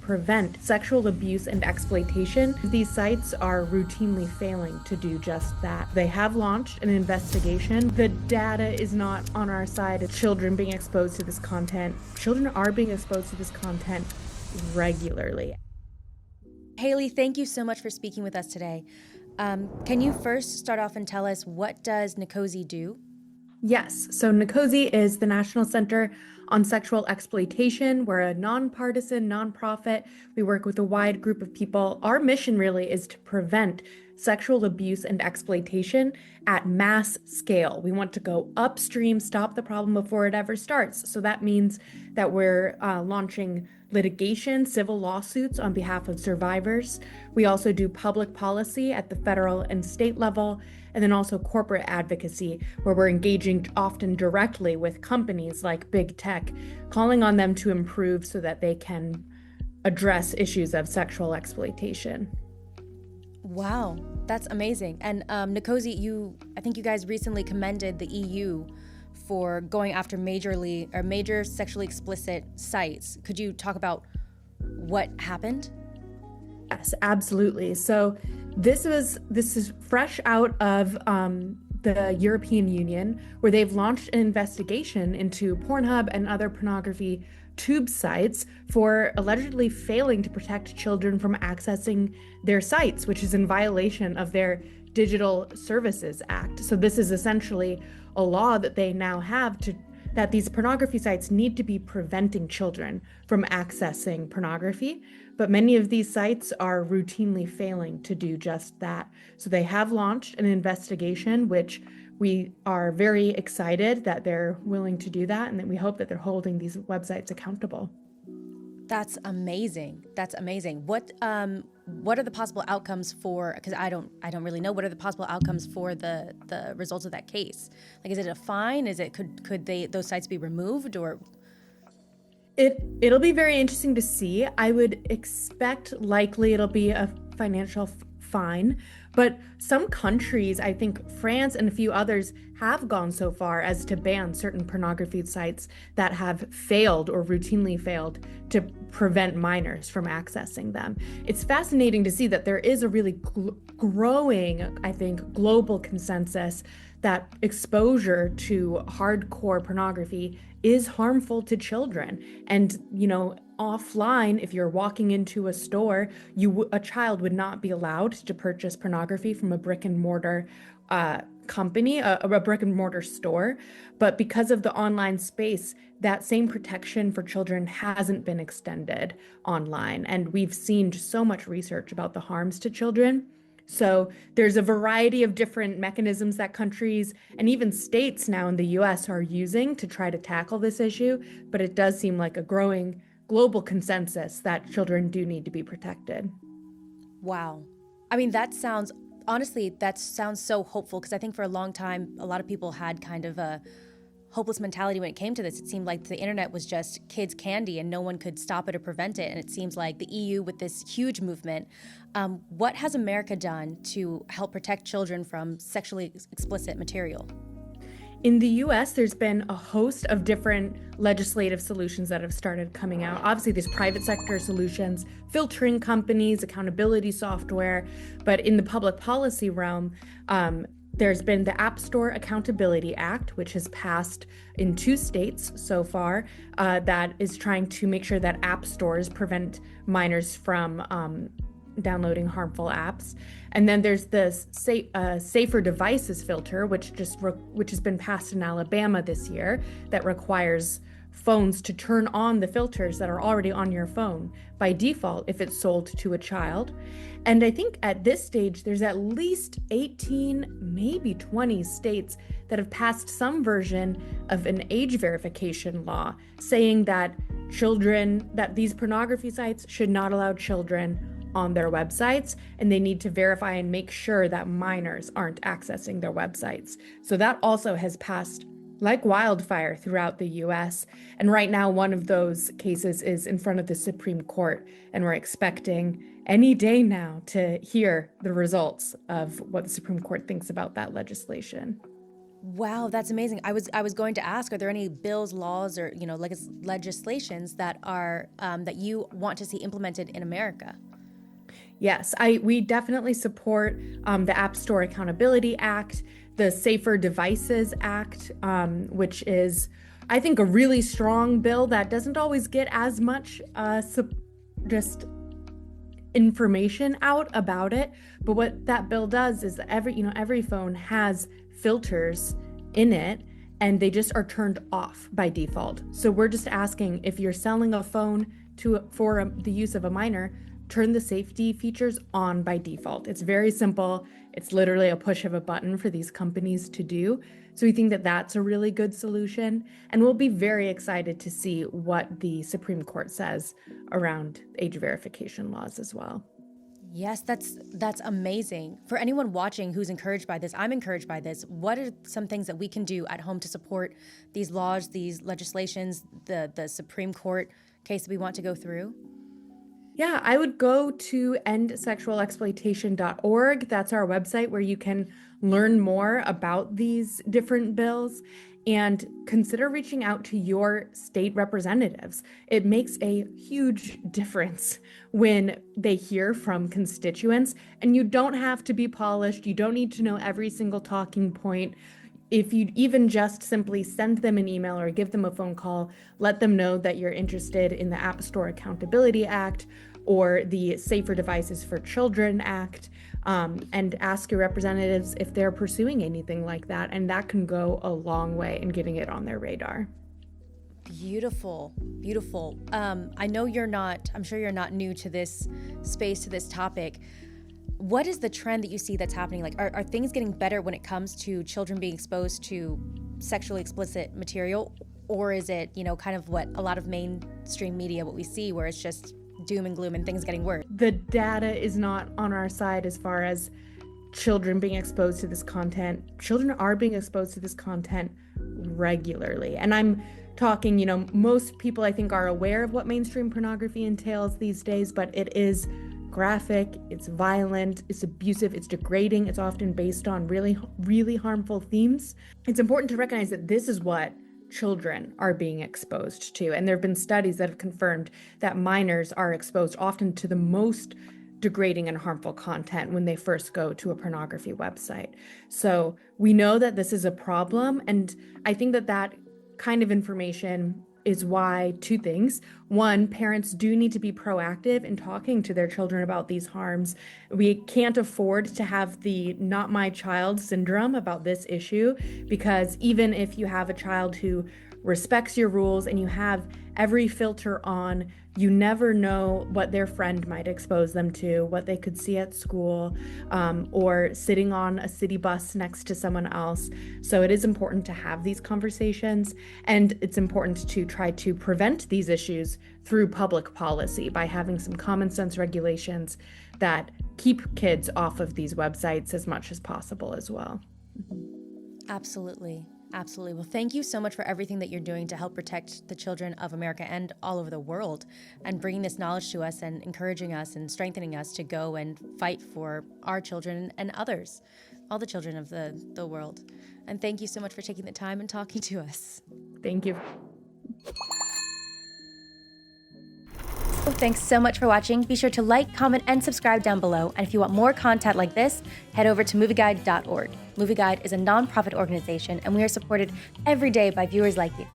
prevent sexual abuse and exploitation. These sites are routinely failing to do just that. They have launched an investigation. The data is not on our side of children being exposed to this content. Children are being exposed to this content regularly. Haley, thank you so much for speaking with us today. Can you first start off and tell us, what does NCOSE do? Yes, so NCOSE is the National Center on Sexual Exploitation. We're a nonpartisan nonprofit. We work with a wide group of people. Our mission really is to prevent sexual abuse and exploitation at mass scale. We want to go upstream, stop the problem before it ever starts. So that means that we're launching litigation, civil lawsuits on behalf of survivors. We also do public policy at the federal and state level, and then also corporate advocacy, where we're engaging often directly with companies like big tech, calling on them to improve so that they can address issues of sexual exploitation. Wow, that's amazing. And NCOSE, I think you guys recently commended the EU for going after major sexually explicit sites. Could you talk about what happened? Yes, absolutely. So this is fresh out of the European Union, where they've launched an investigation into Pornhub and other pornography tube sites for allegedly failing to protect children from accessing their sites, which is in violation of their Digital Services Act. So this is essentially a law that they now have that these pornography sites need to be preventing children from accessing pornography. But many of these sites are routinely failing to do just that. So they have launched an investigation, which we are very excited that they're willing to do that, and that we hope that they're holding these websites accountable. That's amazing. That's amazing. What are the possible outcomes for? Because I don't really know. What are the possible outcomes for the results of that case? Like, is it a fine? Could those sites be removed, or? It'll be very interesting to see. I would expect likely it'll be a financial fine, but some countries, I think France and a few others, have gone so far as to ban certain pornography sites that have failed or routinely failed to prevent minors from accessing them. It's fascinating to see that there is a really growing, I think, global consensus that exposure to hardcore pornography is harmful to children. And, offline, if you're walking into a store, a child would not be allowed to purchase pornography from a brick and mortar company, a brick and mortar store. But because of the online space, that same protection for children hasn't been extended online. And we've seen just so much research about the harms to children. So there's a variety of different mechanisms that countries and even states now in the US are using to try to tackle this issue. But it does seem like a growing global consensus that children do need to be protected. Wow. I mean, that sounds so hopeful, because I think for a long time, a lot of people had kind of a hopeless mentality when it came to this. It seemed like the internet was just kids' candy and no one could stop it or prevent it. And it seems like the EU, with this huge movement, what has America done to help protect children from sexually explicit material? In the US, there's been a host of different legislative solutions that have started coming out. Obviously, there's private sector solutions, filtering companies, accountability software. But in the public policy realm, there's been the App Store Accountability Act, which has passed in 2 states so far, that is trying to make sure that app stores prevent minors from downloading harmful apps. And then there's this safer devices filter, which has been passed in Alabama this year, that requires phones to turn on the filters that are already on your phone by default if it's sold to a child. And I think at this stage, there's at least 18, maybe 20 states that have passed some version of an age verification law saying that these pornography sites should not allow children on their websites, and they need to verify and make sure that minors aren't accessing their websites. So that also has passed like wildfire throughout the US. And right now, one of those cases is in front of the Supreme Court, and we're expecting any day now to hear the results of what the Supreme Court thinks about that legislation. Wow, that's amazing. I was going to ask, are there any bills, laws, or legislations that are that you want to see implemented in America? Yes, we definitely support the App Store Accountability Act, the Safer Devices Act, which is, I think, a really strong bill that doesn't always get as much just information out about it. But what that bill does is that every phone has filters in it, and they just are turned off by default. So we're just asking, if you're selling a phone for the use of a minor, turn the safety features on by default. It's very simple. It's literally a push of a button for these companies to do. So we think that that's a really good solution. And we'll be very excited to see what the Supreme Court says around age verification laws as well. Yes, that's amazing. For anyone watching who's encouraged by this, I'm encouraged by this. What are some things that we can do at home to support these laws, these legislations, the Supreme Court case that we want to go through? Yeah, I would go to endsexualexploitation.org. That's our website where you can learn more about these different bills, and consider reaching out to your state representatives. It makes a huge difference when they hear from constituents, and you don't have to be polished. You don't need to know every single talking point. If you even just simply send them an email or give them a phone call, let them know that you're interested in the App Store Accountability Act or the Safer Devices for Children Act, and ask your representatives if they're pursuing anything like that. And that can go a long way in getting it on their radar. Beautiful, beautiful. I'm sure you're not new to this space, to this topic. What is the trend that you see that's happening? Like, are things getting better when it comes to children being exposed to sexually explicit material? Or is it, kind of what a lot of mainstream media, what we see, where it's just doom and gloom and things getting worse? The data is not on our side as far as children being exposed to this content. Children are being exposed to this content regularly. And I'm talking, most people I think are aware of what mainstream pornography entails these days, but it is graphic, it's violent, it's abusive, it's degrading, it's often based on really, really harmful themes. It's important to recognize that this is what children are being exposed to. And there have been studies that have confirmed that minors are exposed often to the most degrading and harmful content when they first go to a pornography website. So we know that this is a problem. And I think that kind of information is why two things. One, parents do need to be proactive in talking to their children about these harms. We can't afford to have the not my child syndrome about this issue, because even if you have a child who respects your rules and you have every filter on, you never know what their friend might expose them to, what they could see at school, or sitting on a city bus next to someone else. So it is important to have these conversations, and it's important to try to prevent these issues through public policy by having some common sense regulations that keep kids off of these websites as much as possible as well. Absolutely. Absolutely. Well, thank you so much for everything that you're doing to help protect the children of America and all over the world, and bringing this knowledge to us and encouraging us and strengthening us to go and fight for our children and others, all the children of the world. And thank you so much for taking the time and talking to us. Thank you. Thanks so much for watching. Be sure to like, comment, and subscribe down below. And if you want more content like this, head over to Movieguide.org. Movieguide is a nonprofit organization, and we are supported every day by viewers like you.